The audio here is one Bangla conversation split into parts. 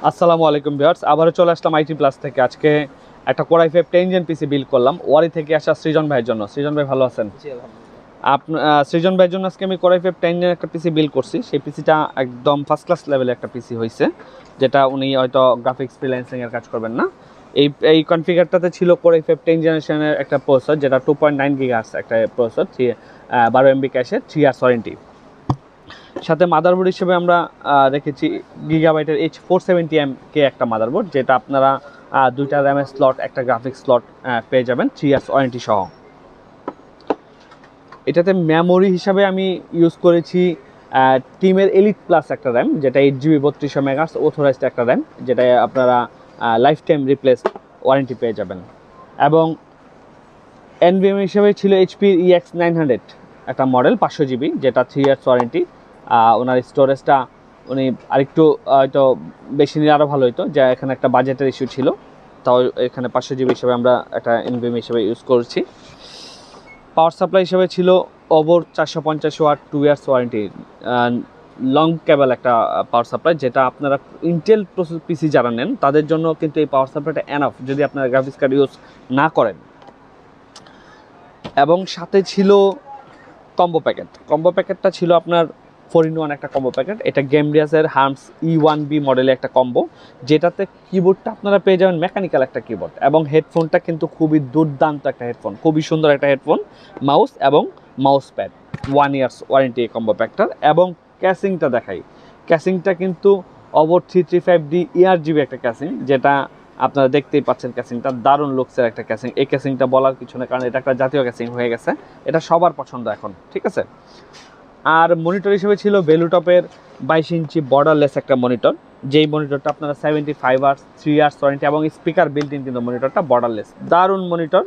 আসসালামু আলাইকুম ভিউয়ার্স, আবারও চলে আসলাম আইটি প্লাস থেকে। আজকে একটা core i5 10 gen PC build করলাম ওয়ারি থেকে আসা সৃজন ভাইয়ের জন্য। সৃজন ভাই ভালো আছেন? জি আলহামদুলিল্লাহ। সৃজন ভাইয়ের জন্য আজকে আমি কোর i5 10 জেন একটা পিসি বিল্ড করছি। সেই পিসিটা একদম ফার্স্ট ক্লাস লেভেলের একটা পিসি হয়েছে, যেটা উনি হয়তো গ্রাফিক্স ফ্রিল্যান্সিং এর কাজ করবেন না। এই কনফিগারটাতে ছিল কোর i5 10 জেনারেশনের একটা প্রসেসর, যেটা 2.9 গিগাহার্টজ একটা প্রসেসর, 12 MB ক্যাশে, 3 ইয়ার্স ওয়ারেন্টি। সাথে মাদারবোর্ড হিসেবে আমরা রেখেছি গিগাবাইটের H470M একটা মাদারবোর্ড, যেটা আপনারা দুইটা র্যামের স্লট, একটা গ্রাফিক্স স্লট পেয়ে যাবেন 3 ইয়ার্স ওয়ারেন্টি সহ। এটাতে মেমোরি হিসাবে আমি ইউজ করেছি টিমের এলিট প্লাস একটা র্যাম, যেটা 8GB 3200 মেগাহার্টজ অথরাইজড একটা র্যাম, যেটা আপনারা লাইফ টাইম রিপ্লেস ওয়ারেন্টি পেয়ে যাবেন। এবং NVMe হিসেবে ছিল HP EX900 একটা মডেল 500GB, যেটা 3 ইয়ার্স ওয়ারেন্টি। ওনার স্টোরেজটা উনি আরেকটু হয়তো বেশি নিলে আরও ভালো হতো, যা এখানে একটা বাজেটের ইস্যু ছিল, তাও এখানে 500GB হিসেবে আমরা একটা NVMe হিসেবে ইউজ করছি। পাওয়ার সাপ্লাই হিসেবে ছিল over 450 watt 2 years warranty long cable একটা পাওয়ার সাপ্লাই, যেটা আপনারা ইন্টেল পিসি যারা নেন তাদের জন্য কিন্তু এই পাওয়ার সাপ্লাইটা এনাফ যদি আপনারা গ্রাফিক্স কার্ড ইউজ না করেন। এবং সাথে ছিল কম্বো প্যাকেটটা ছিল আপনার 4-in-1 একটা কম্বো প্যাকেট। এটা গেমরিয়াসের হার্মস E1B মডেলের একটা কম্বো, যেটাতে কিবোর্ডটা আপনারা পেয়ে যাবেন মেকানিক্যাল একটা কিবোর্ড, এবং হেডফোনটা কিন্তু খুবই দুর্দান্ত একটা হেডফোন, খুবই সুন্দর একটা হেডফোন, মাউস এবং মাউস প্যাড 1 ইয়ার্স ওয়ারেন্টি এই কম্বো প্যাকটার। এবং ক্যাসিংটা দেখাই, ক্যাসিংটা কিন্তু ওভর 335D ERGB একটা ক্যাসিং, যেটা আপনারা দেখতেই পাচ্ছেন। ক্যাসিংটা দারুণ লুকসের একটা ক্যাসিং। এই ক্যাসিংটা বলার কিছু না, কারণ এটা একটা জাতীয় ক্যাসিং হয়ে গেছে, এটা সবার পছন্দ এখন, ঠিক আছে। আর মনিটর হিসেবে ছিল ভেলুটপের 22 ইঞ্চি বর্ডারলেস একটা মনিটর, যেই মনিটরটা আপনারা 75 আওয়ার্স 3 ইয়ার্স ওয়ারেন্টি, এবং স্পিকার বিল্ট ইন কিন্তু মনিটরটা বর্ডারলেস, দারুণ মনিটর।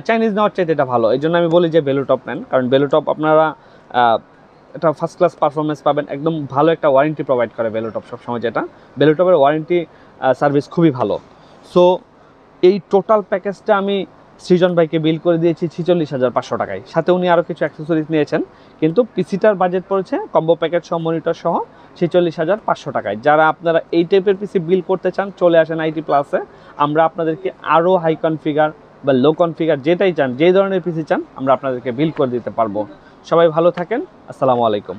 চাইনিজ নেওয়ার চাইতে এটা ভালো, এই জন্য আমি বলি যে ভেলুটপ নেন, কারণ ভেলুটপ আপনারা একটা ফার্স্ট ক্লাস পারফরমেন্স পাবেন, একদম ভালো একটা ওয়ারেন্টি প্রোভাইড করে ভেলুটপ সবসময়, যেটা ভেলুটপের ওয়ারেন্টি সার্ভিস খুবই ভালো। সো এই টোটাল প্যাকেজটা আমি সৃজন ভাইকে বিল করে দিয়েছি 46,500 টাকায়। সাথে উনি আরও কিছু অ্যাক্সেসরিজ নিয়েছেন, কিন্তু পিসিটার বাজেট পড়েছে কম্বো প্যাকেট সহ মনিটর সহ 46,500 টাকায়। যারা আপনারা এই টাইপের পিসি বিল করতে চান, চলে আসেন আইটি প্লাসে। আমরা আপনাদেরকে আরও হাই কনফিগার বা লো কনফিগার যেটাই চান, যে ধরনের পিসি চান, আমরা আপনাদেরকে বিল করে দিতে পারবো। সবাই ভালো থাকেন, আসসালামু আলাইকুম।